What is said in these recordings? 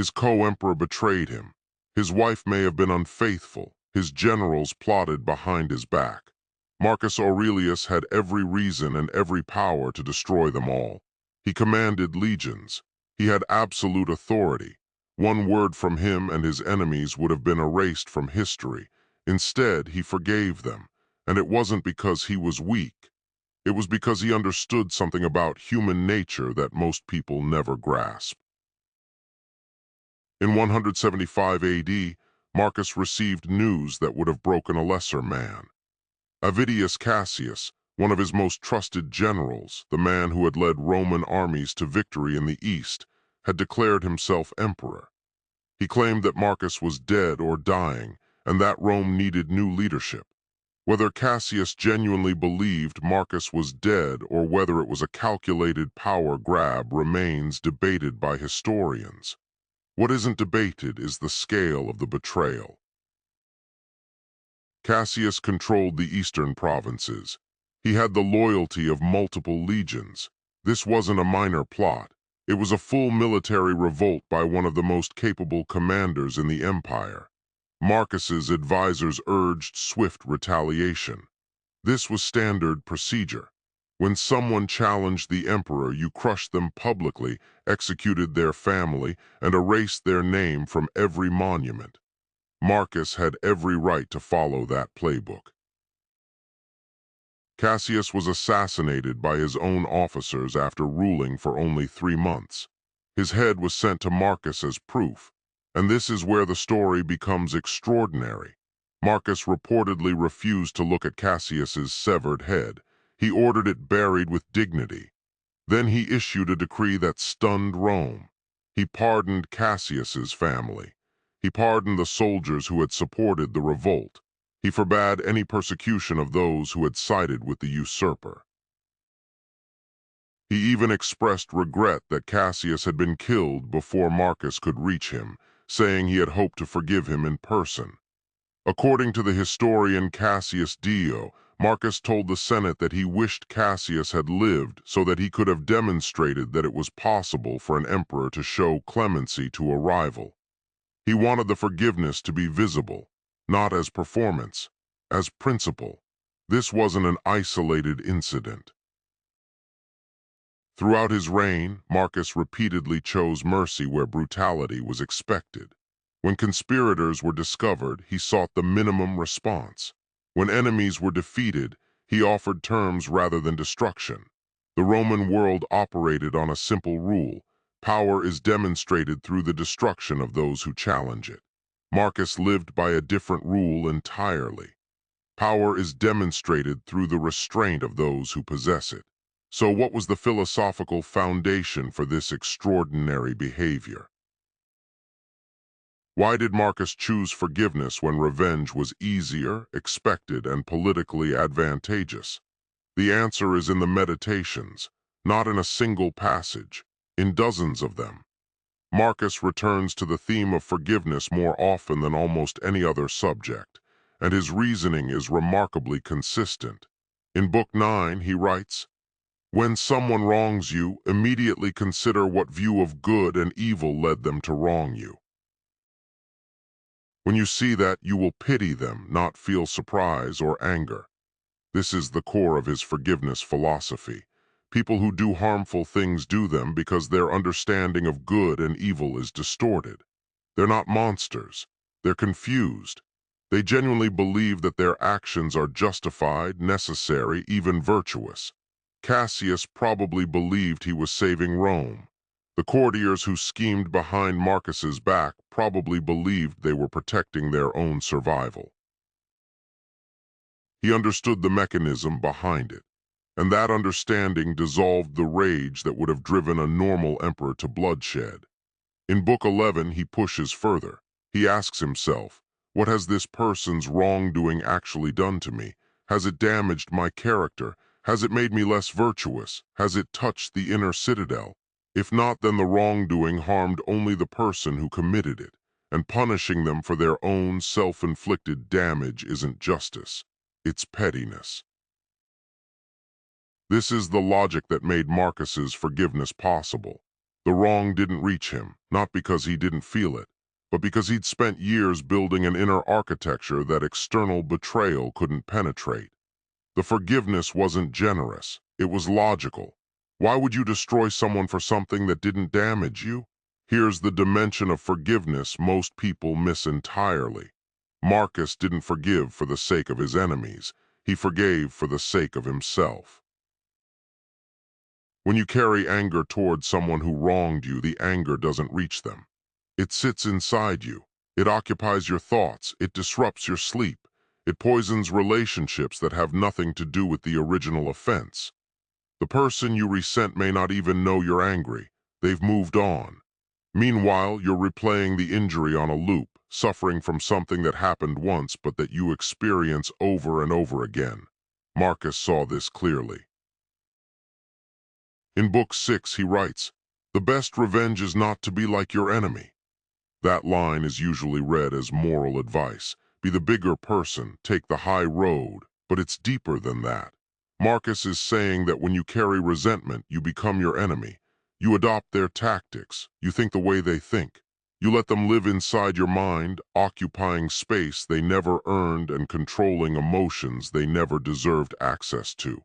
His co-emperor betrayed him. His wife may have been unfaithful. His generals plotted behind his back. Marcus Aurelius had every reason and every power to destroy them all. He commanded legions. He had absolute authority. One word from him and his enemies would have been erased from history. Instead, he forgave them, and it wasn't because he was weak. It was because he understood something about human nature that most people never grasp. In 175 AD, Marcus received news that would have broken a lesser man. Avidius Cassius, one of his most trusted generals, the man who had led Roman armies to victory in the East, had declared himself emperor. He claimed that Marcus was dead or dying, and that Rome needed new leadership. Whether Cassius genuinely believed Marcus was dead or whether it was a calculated power grab remains debated by historians. What isn't debated is the scale of the betrayal. Cassius controlled the eastern provinces. He had the loyalty of multiple legions. This wasn't a minor plot. It was a full military revolt by one of the most capable commanders in the empire. Marcus's advisors urged swift retaliation. This was standard procedure. When someone challenged the emperor, you crushed them publicly, executed their family, and erased their name from every monument. Marcus had every right to follow that playbook. Cassius was assassinated by his own officers after ruling for only 3 months. His head was sent to Marcus as proof, and this is where the story becomes extraordinary. Marcus reportedly refused to look at Cassius's severed head. He ordered it buried with dignity. Then he issued a decree that stunned Rome. He pardoned Cassius's family. He pardoned the soldiers who had supported the revolt. He forbade any persecution of those who had sided with the usurper. He even expressed regret that Cassius had been killed before Marcus could reach him, saying he had hoped to forgive him in person. According to the historian Cassius Dio, Marcus told the Senate that he wished Cassius had lived so that he could have demonstrated that it was possible for an emperor to show clemency to a rival. He wanted the forgiveness to be visible, not as performance, as principle. This wasn't an isolated incident. Throughout his reign, Marcus repeatedly chose mercy where brutality was expected. When conspirators were discovered, he sought the minimum response. When enemies were defeated, he offered terms rather than destruction. The Roman world operated on a simple rule: power is demonstrated through the destruction of those who challenge it. Marcus lived by a different rule entirely. Power is demonstrated through the restraint of those who possess it. So what was the philosophical foundation for this extraordinary behavior? Why did Marcus choose forgiveness when revenge was easier, expected, and politically advantageous? The answer is in the Meditations, not in a single passage, in dozens of them. Marcus returns to the theme of forgiveness more often than almost any other subject, and his reasoning is remarkably consistent. In Book 9, he writes, "When someone wrongs you, immediately consider what view of good and evil led them to wrong you. When you see that, you will pity them, not feel surprise or anger." This is the core of his forgiveness philosophy. People who do harmful things do them because their understanding of good and evil is distorted. They're not monsters. They're confused. They genuinely believe that their actions are justified, necessary, even virtuous. Cassius probably believed he was saving Rome. The courtiers who schemed behind Marcus's back probably believed they were protecting their own survival. He understood the mechanism behind it, and that understanding dissolved the rage that would have driven a normal emperor to bloodshed. In Book 11, he pushes further. He asks himself, what has this person's wrongdoing actually done to me? Has it damaged my character? Has it made me less virtuous? Has it touched the inner citadel? If not, then the wrongdoing harmed only the person who committed it, and punishing them for their own self-inflicted damage isn't justice. It's pettiness. This is the logic that made Marcus's forgiveness possible. The wrong didn't reach him, not because he didn't feel it, but because he'd spent years building an inner architecture that external betrayal couldn't penetrate. The forgiveness wasn't generous, it was logical. Why would you destroy someone for something that didn't damage you? Here's the dimension of forgiveness most people miss entirely. Marcus didn't forgive for the sake of his enemies, he forgave for the sake of himself. When you carry anger toward someone who wronged you, the anger doesn't reach them. It sits inside you. It occupies your thoughts. It disrupts your sleep. It poisons relationships that have nothing to do with the original offense. The person you resent may not even know you're angry. They've moved on. Meanwhile, you're replaying the injury on a loop, suffering from something that happened once but that you experience over and over again. Marcus saw this clearly. In Book 6, he writes, "The best revenge is not to be like your enemy." That line is usually read as moral advice. Be the bigger person, take the high road, but it's deeper than that. Marcus is saying that when you carry resentment, you become your enemy. You adopt their tactics. You think the way they think. You let them live inside your mind, occupying space they never earned and controlling emotions they never deserved access to.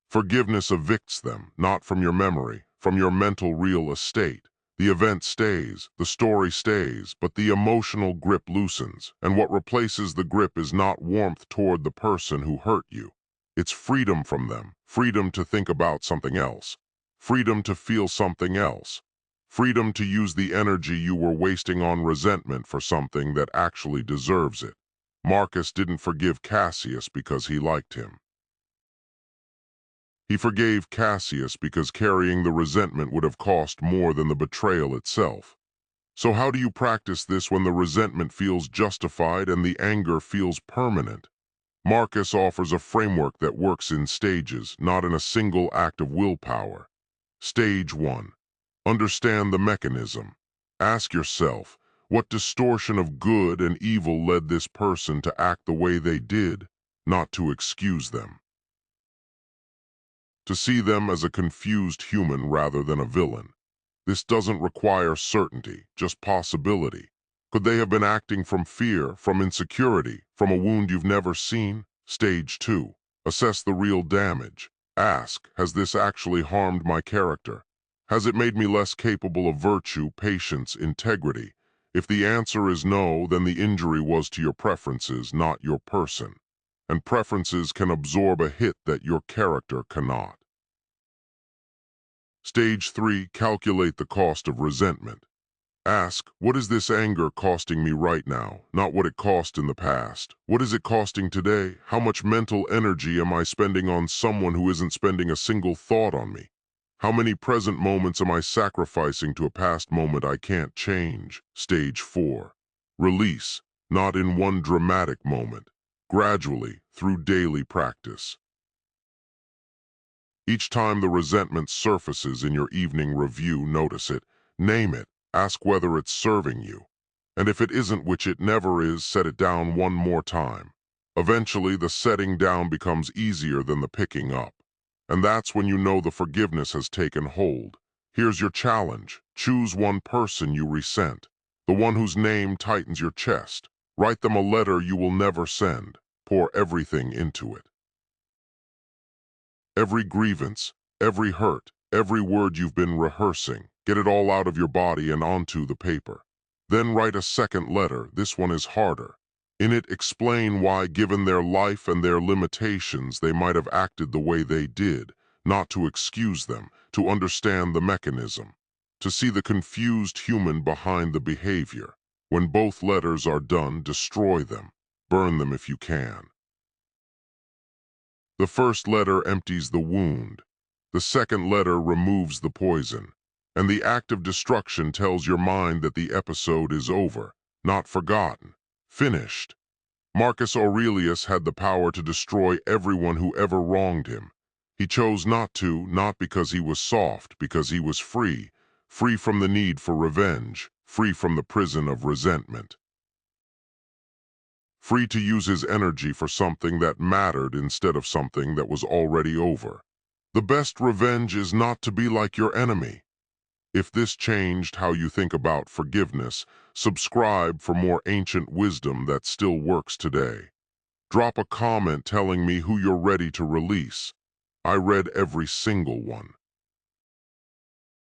Forgiveness evicts them, not from your memory, from your mental real estate. The event stays, the story stays, but the emotional grip loosens, and what replaces the grip is not warmth toward the person who hurt you. It's freedom from them, freedom to think about something else, freedom to feel something else, freedom to use the energy you were wasting on resentment for something that actually deserves it. Marcus didn't forgive Cassius because he liked him. He forgave Cassius because carrying the resentment would have cost more than the betrayal itself. So how do you practice this when the resentment feels justified and the anger feels permanent? Marcus offers a framework that works in stages, not in a single act of willpower. Stage 1. Understand the mechanism. Ask yourself, what distortion of good and evil led this person to act the way they did, not to excuse them. To see them as a confused human rather than a villain. This doesn't require certainty, just possibility. Could they have been acting from fear, from insecurity, from a wound you've never seen? Stage 2. Assess the real damage. Ask, has this actually harmed my character? Has it made me less capable of virtue, patience, integrity? If the answer is no, then the injury was to your preferences, not your person. And preferences can absorb a hit that your character cannot. Stage 3. Calculate the cost of resentment. Ask, what is this anger costing me right now, not what it cost in the past? What is it costing today? How much mental energy am I spending on someone who isn't spending a single thought on me? How many present moments am I sacrificing to a past moment I can't change? Stage 4. Release, not in one dramatic moment, gradually, through daily practice. Each time the resentment surfaces in your evening review, notice it, name it, ask whether it's serving you. And if it isn't, which it never is, set it down one more time. Eventually, the setting down becomes easier than the picking up. And that's when you know the forgiveness has taken hold. Here's your challenge. Choose one person you resent, the one whose name tightens your chest. Write them a letter you will never send. Pour everything into it. Every grievance, every hurt, every word you've been rehearsing, get it all out of your body and onto the paper. Then write a second letter, this one is harder. In it, explain why, given their life and their limitations, they might have acted the way they did, not to excuse them, to understand the mechanism, to see the confused human behind the behavior. When both letters are done, destroy them. Burn them if you can. The first letter empties the wound. The second letter removes the poison. And the act of destruction tells your mind that the episode is over, not forgotten, finished. Marcus Aurelius had the power to destroy everyone who ever wronged him. He chose not to, not because he was soft, because he was free, free from the need for revenge, free from the prison of resentment. Free to use his energy for something that mattered instead of something that was already over. The best revenge is not to be like your enemy. If this changed how you think about forgiveness, subscribe for more ancient wisdom that still works today. Drop a comment telling me who you're ready to release. I read every single one.